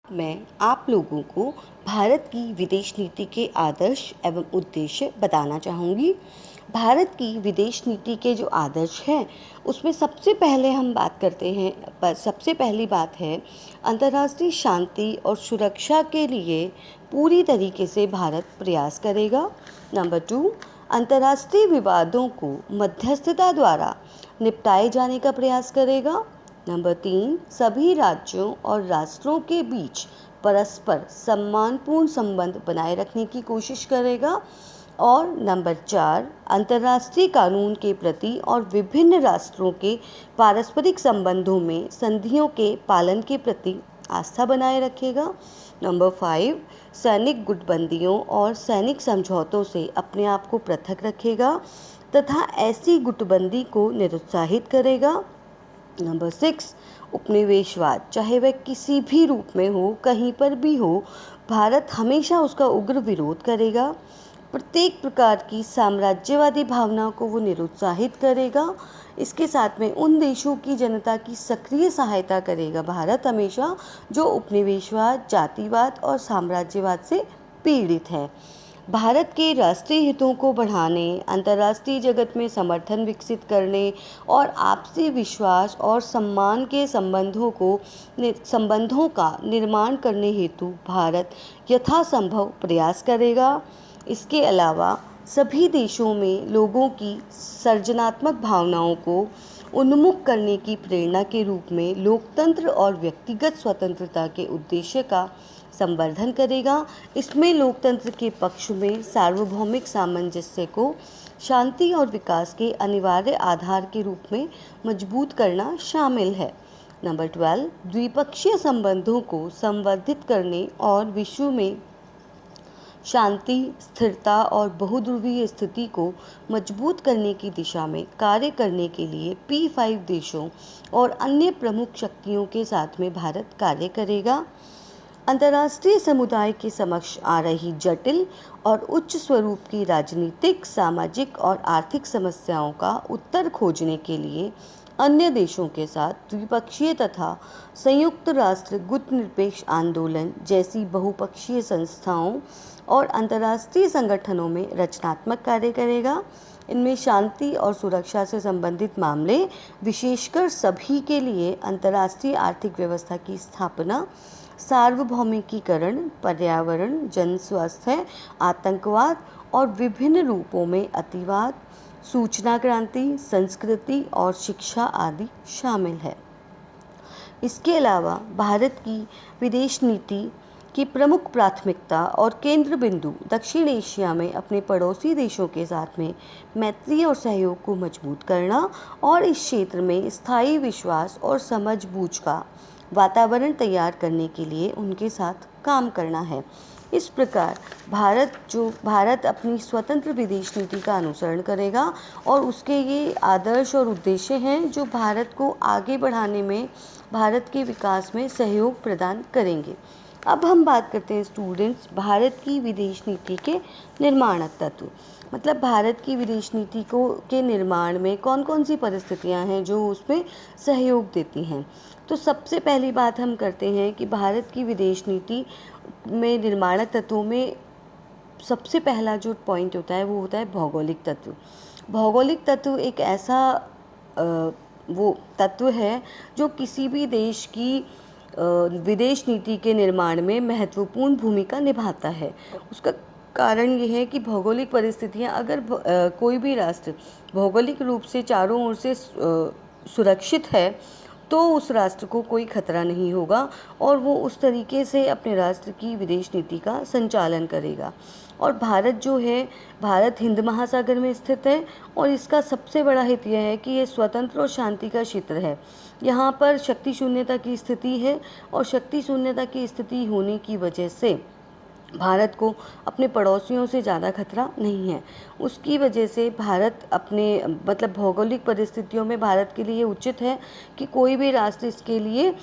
मैं आप लोगों को भारत की विदेश नीति के आदर्श एवं उद्देश्य बताना चाहूँगी। भारत की विदेश नीति के जो आदर्श हैं, उसमें सबसे पहले हम बात करते हैं सबसे पहली बात है अंतर्राष्ट्रीय शांति और सुरक्षा के लिए पूरी तरीके से भारत प्रयास करेगा। नंबर 2, अंतर्राष्ट्रीय विवादों को मध्यस्थता द्वारा निपटाए जाने का प्रयास करेगा। नंबर 3, सभी राज्यों और राष्ट्रों के बीच परस्पर सम्मानपूर्ण संबंध बनाए रखने की कोशिश करेगा। और नंबर 4, अंतर्राष्ट्रीय कानून के प्रति और विभिन्न राष्ट्रों के पारस्परिक संबंधों में संधियों के पालन के प्रति आस्था बनाए रखेगा। नंबर 5, सैनिक गुटबंदियों और सैनिक समझौतों से अपने आप को पृथक रखेगा तथा ऐसी गुटबंदी को निरुत्साहित करेगा। नंबर 6, उपनिवेशवाद, चाहे वह किसी भी रूप में हो, कहीं पर भी हो, भारत हमेशा उसका उग्र विरोध करेगा। प्रत्येक प्रकार की साम्राज्यवादी भावना को वो निरुत्साहित करेगा। इसके साथ में उन देशों की जनता की सक्रिय सहायता करेगा भारत हमेशा, जो उपनिवेशवाद, जातिवाद और साम्राज्यवाद से पीड़ित है। भारत के राष्ट्रीय हितों को बढ़ाने, अंतर्राष्ट्रीय जगत में समर्थन विकसित करने और आपसी विश्वास और सम्मान के संबंधों का निर्माण करने हेतु भारत यथासंभव प्रयास करेगा। इसके अलावा सभी देशों में लोगों की सृजनात्मक भावनाओं को उन्मुख करने की प्रेरणा के रूप में लोकतंत्र और व्यक्तिगत स्वतंत्रता के उद्देश्य का संवर्धन करेगा। इसमें लोकतंत्र के पक्ष में सार्वभौमिक सामंजस्य को शांति और विकास के अनिवार्य आधार के रूप में मजबूत करना शामिल है। नंबर 12, द्विपक्षीय संबंधों को संवर्धित करने और विश्व में शांति, स्थिरता और बहुध्रुवीय स्थिति को मजबूत करने की दिशा में कार्य करने के लिए P5 देशों और अन्य प्रमुख शक्तियों के साथ में भारत कार्य करेगा। अंतर्राष्ट्रीय समुदाय के समक्ष आ रही जटिल और उच्च स्वरूप की राजनीतिक, सामाजिक और आर्थिक समस्याओं का उत्तर खोजने के लिए अन्य देशों के साथ द्विपक्षीय तथा संयुक्त राष्ट्र गुटनिरपेक्ष आंदोलन जैसी बहुपक्षीय संस्थाओं और अंतर्राष्ट्रीय संगठनों में रचनात्मक कार्य करेगा। इनमें शांति और सुरक्षा से संबंधित मामले, विशेषकर सभी के लिए अंतर्राष्ट्रीय आर्थिक व्यवस्था की स्थापना, सार्वभौमिकीकरण, पर्यावरण, जन स्वास्थ्य, आतंकवाद और विभिन्न रूपों में अतिवाद, सूचना क्रांति, संस्कृति और शिक्षा आदि शामिल है। इसके अलावा भारत की विदेश नीति की प्रमुख प्राथमिकता और केंद्र बिंदु दक्षिण एशिया में अपने पड़ोसी देशों के साथ में मैत्री और सहयोग को मजबूत करना और इस क्षेत्र में स्थायी विश्वास और समझबूझ का वातावरण तैयार करने के लिए उनके साथ काम करना है। इस प्रकार भारत अपनी स्वतंत्र विदेश नीति का अनुसरण करेगा और उसके ये आदर्श और उद्देश्य हैं जो भारत को आगे बढ़ाने में, भारत के विकास में सहयोग प्रदान करेंगे। अब हम बात करते हैं स्टूडेंट्स, भारत की विदेश नीति के निर्माणक तत्व, मतलब भारत की विदेश नीति के निर्माण में कौन कौन सी परिस्थितियां हैं जो उसमें सहयोग देती हैं। तो सबसे पहली बात हम करते हैं कि भारत की विदेश नीति में निर्माणक तत्वों में सबसे पहला जो पॉइंट होता है वो होता है भौगोलिक तत्व। भौगोलिक तत्व एक ऐसा वो तत्व है जो किसी भी देश की विदेश नीति के निर्माण में महत्वपूर्ण भूमिका निभाता है। उसका कारण ये है कि भौगोलिक परिस्थितियाँ, अगर कोई भी राष्ट्र भौगोलिक रूप से चारों ओर से सुरक्षित है तो उस राष्ट्र को कोई खतरा नहीं होगा और वो उस तरीके से अपने राष्ट्र की विदेश नीति का संचालन करेगा। और भारत जो है, भारत हिंद महासागर में स्थित है और इसका सबसे बड़ा हित यह है कि ये स्वतंत्र और शांति का क्षेत्र है। यहाँ पर शक्ति शून्यता की स्थिति है और शक्ति शून्यता की स्थिति होने की वजह से भारत को अपने पड़ोसियों से ज़्यादा खतरा नहीं है। उसकी वजह से भारत अपने भौगोलिक परिस्थितियों में भारत के लिए उचित है कि कोई भी राष्ट्र इसके लिए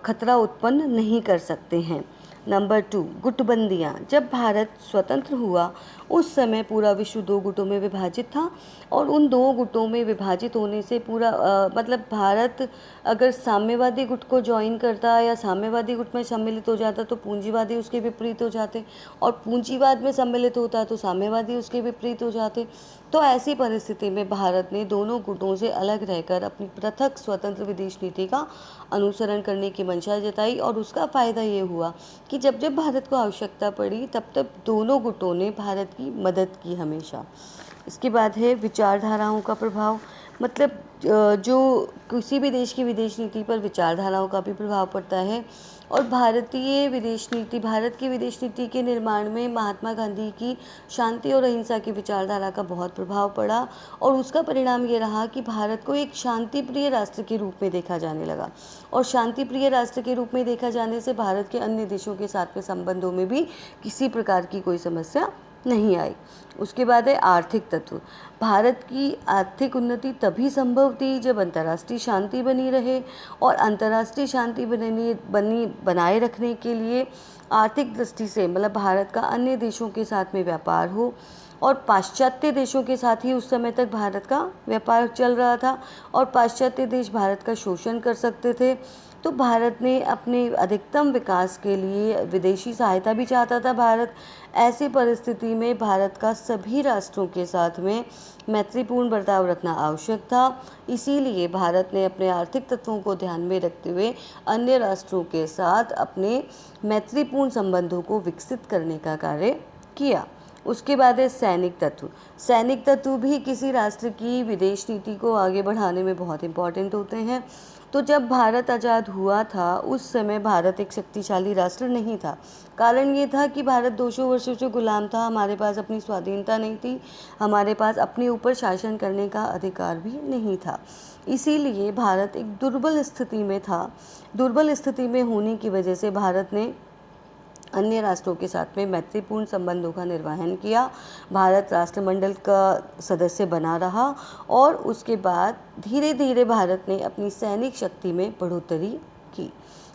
खतरा उत्पन्न नहीं कर सकते हैं। नंबर 2, गुटबंदियाँ। जब भारत स्वतंत्र हुआ उस समय पूरा विश्व 2 गुटों में विभाजित था और उन 2 गुटों में विभाजित होने से पूरा मतलब भारत अगर साम्यवादी गुट को ज्वाइन करता या साम्यवादी गुट में सम्मिलित हो जाता तो पूंजीवादी उसके विपरीत हो जाते, और पूंजीवाद में सम्मिलित होता तो साम्यवादी उसके विपरीत हो जाते। तो ऐसी परिस्थिति में भारत ने दोनों गुटों से अलग रहकर अपनी पृथक स्वतंत्र विदेश नीति का अनुसरण करने की मंशा जताई, और उसका फ़ायदा ये हुआ कि जब जब भारत को आवश्यकता पड़ी तब तब दोनों गुटों ने भारत की मदद की हमेशा। इसके बाद है विचारधाराओं का प्रभाव। मतलब जो किसी भी देश की विदेश नीति पर विचारधाराओं का भी प्रभाव पड़ता है, और भारत की विदेश नीति के निर्माण में महात्मा गांधी की शांति और अहिंसा की विचारधारा का बहुत प्रभाव पड़ा, और उसका परिणाम ये रहा कि भारत को एक शांति प्रिय राष्ट्र के रूप में देखा जाने लगा, और शांति प्रिय राष्ट्र के रूप में देखा जाने से भारत के अन्य देशों के साथ में संबंधों में भी किसी प्रकार की कोई समस्या नहीं आई। उसके बाद है आर्थिक तत्व। भारत की आर्थिक उन्नति तभी संभव थी जब अंतर्राष्ट्रीय शांति बनी रहे, और अंतर्राष्ट्रीय शांति बनाए रखने के लिए आर्थिक दृष्टि से मतलब भारत का अन्य देशों के साथ में व्यापार हो, और पाश्चात्य देशों के साथ ही उस समय तक भारत का व्यापार चल रहा था, और पाश्चात्य देश भारत का शोषण कर सकते थे। तो भारत ने अपने अधिकतम विकास के लिए विदेशी सहायता भी चाहता था भारत। ऐसी परिस्थिति में भारत का सभी राष्ट्रों के साथ में मैत्रीपूर्ण बर्ताव रखना आवश्यक था। इसीलिए भारत ने अपने आर्थिक तत्वों को ध्यान में रखते हुए अन्य राष्ट्रों के साथ अपने मैत्रीपूर्ण संबंधों को विकसित करने का कार्य किया। उसके बाद है सैनिक तत्व। सैनिक तत्व भी किसी राष्ट्र की विदेश नीति को आगे बढ़ाने में बहुत इम्पॉर्टेंट होते हैं। तो जब भारत आज़ाद हुआ था उस समय भारत एक शक्तिशाली राष्ट्र नहीं था। कारण ये था कि भारत 200 वर्षों से गुलाम था, हमारे पास अपनी स्वाधीनता नहीं थी, हमारे पास अपने ऊपर शासन करने का अधिकार भी नहीं था। इसीलिए भारत एक दुर्बल स्थिति में था। दुर्बल स्थिति में होने की वजह से भारत ने अन्य राष्ट्रों के साथ में मैत्रीपूर्ण संबंधों का निर्वहन किया। भारत राष्ट्रमंडल का सदस्य बना रहा, और उसके बाद धीरे धीरे भारत ने अपनी सैनिक शक्ति में बढ़ोतरी की।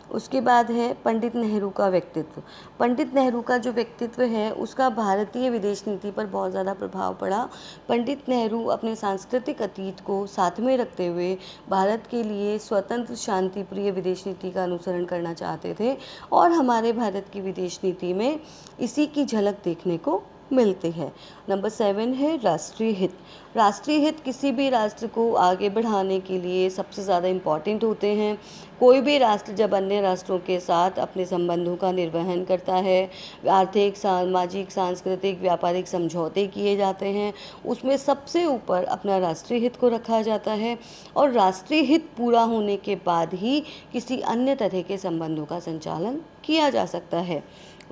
उसके बाद है पंडित नेहरू का व्यक्तित्व। पंडित नेहरू का जो व्यक्तित्व है उसका भारतीय विदेश नीति पर बहुत ज़्यादा प्रभाव पड़ा। पंडित नेहरू अपने सांस्कृतिक अतीत को साथ में रखते हुए भारत के लिए स्वतंत्र शांति प्रिय विदेश नीति का अनुसरण करना चाहते थे, और हमारे भारत की विदेश नीति में इसी की झलक देखने को मिलती है। नंबर 7 है राष्ट्रीय हित। राष्ट्रीय हित किसी भी राष्ट्र को आगे बढ़ाने के लिए सबसे ज़्यादा इम्पॉर्टेंट होते हैं। कोई भी राष्ट्र जब अन्य राष्ट्रों के साथ अपने संबंधों का निर्वहन करता है, आर्थिक, सामाजिक, सांस्कृतिक, व्यापारिक समझौते किए जाते हैं, उसमें सबसे ऊपर अपना राष्ट्रीय हित को रखा जाता है, और राष्ट्रीय हित पूरा होने के बाद ही किसी अन्य तरह के संबंधों का संचालन किया जा सकता है।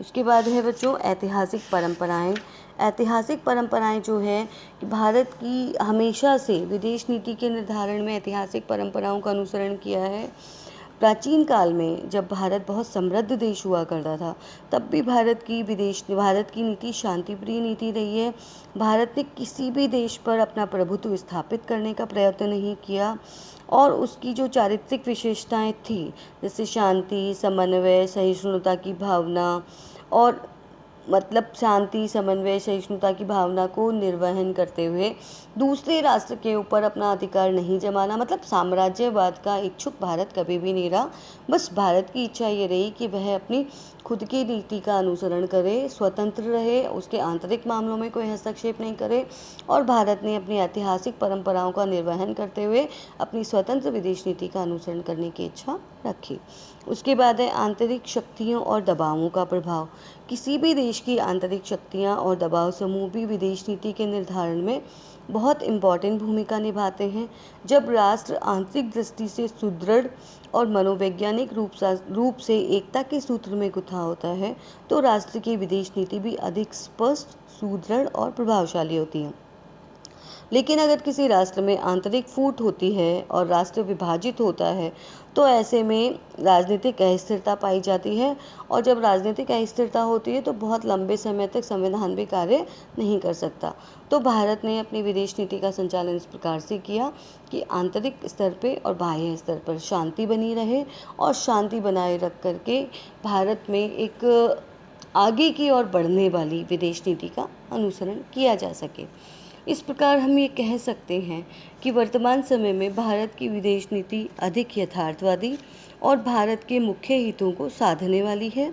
उसके बाद है बच्चों ऐतिहासिक परंपराएं। ऐतिहासिक परंपराएं जो है कि भारत की हमेशा से विदेश नीति के निर्धारण में ऐतिहासिक परंपराओं का अनुसरण किया है। प्राचीन काल में जब भारत बहुत समृद्ध देश हुआ करता था तब भी भारत की नीति शांतिप्रिय नीति रही है। भारत ने किसी भी देश पर अपना प्रभुत्व स्थापित करने का प्रयत्न नहीं किया, और उसकी जो चारित्रिक विशेषताएं थी जैसे शांति, समन्वय, सहिष्णुता की भावना, और मतलब शांति, समन्वय, सहिष्णुता की भावना को निर्वहन करते हुए दूसरे राष्ट्र के ऊपर अपना अधिकार नहीं जमाना, मतलब साम्राज्यवाद का इच्छुक भारत कभी भी नहीं रहा। बस भारत की इच्छा ये रही कि वह अपनी खुद की नीति का अनुसरण करे, स्वतंत्र रहे, उसके आंतरिक मामलों में कोई हस्तक्षेप नहीं करे, और भारत ने अपनी ऐतिहासिक परंपराओं का निर्वहन करते हुए अपनी स्वतंत्र विदेश नीति का अनुसरण करने की इच्छा रखी। उसके बाद है आंतरिक शक्तियों और दबावों का प्रभाव। किसी भी देश की आंतरिक शक्तियाँ और दबाव समूह भी विदेश नीति के निर्धारण में बहुत इम्पॉर्टेंट भूमिका निभाते हैं। जब राष्ट्र आंतरिक दृष्टि से सुदृढ़ और मनोवैज्ञानिक रूप से एकता के सूत्र में गुथा होता है तो राष्ट्र की विदेश नीति भी अधिक स्पष्ट, सुदृढ़ और प्रभावशाली होती है। लेकिन अगर किसी राष्ट्र में आंतरिक फूट होती है और राष्ट्र विभाजित होता है तो ऐसे में राजनीतिक अस्थिरता पाई जाती है, और जब राजनीतिक अस्थिरता होती है तो बहुत लंबे समय तक संविधान भी कार्य नहीं कर सकता। तो भारत ने अपनी विदेश नीति का संचालन इस प्रकार से किया कि आंतरिक स्तर पे और बाह्य स्तर पर शांति बनी रहे, और शांति बनाए रख करके भारत में एक आगे की ओर बढ़ने वाली विदेश नीति का अनुसरण किया जा सके। इस प्रकार हम ये कह सकते हैं कि वर्तमान समय में भारत की विदेश नीति अधिक यथार्थवादी और भारत के मुख्य हितों को साधने वाली है।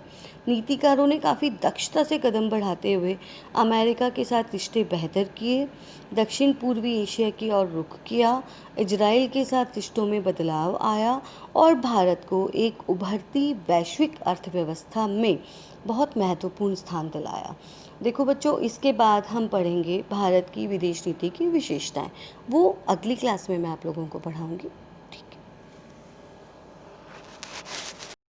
नीतिकारों ने काफ़ी दक्षता से कदम बढ़ाते हुए अमेरिका के साथ रिश्ते बेहतर किए, दक्षिण पूर्वी एशिया की ओर रुख किया, इजराइल के साथ रिश्तों में बदलाव आया और भारत को एक उभरती वैश्विक अर्थव्यवस्था में बहुत महत्वपूर्ण स्थान दिलाया। देखो बच्चों, इसके बाद हम पढ़ेंगे भारत की विदेश नीति की विशेषताएं। वो अगली क्लास में मैं आप लोगों को पढ़ाऊंगी।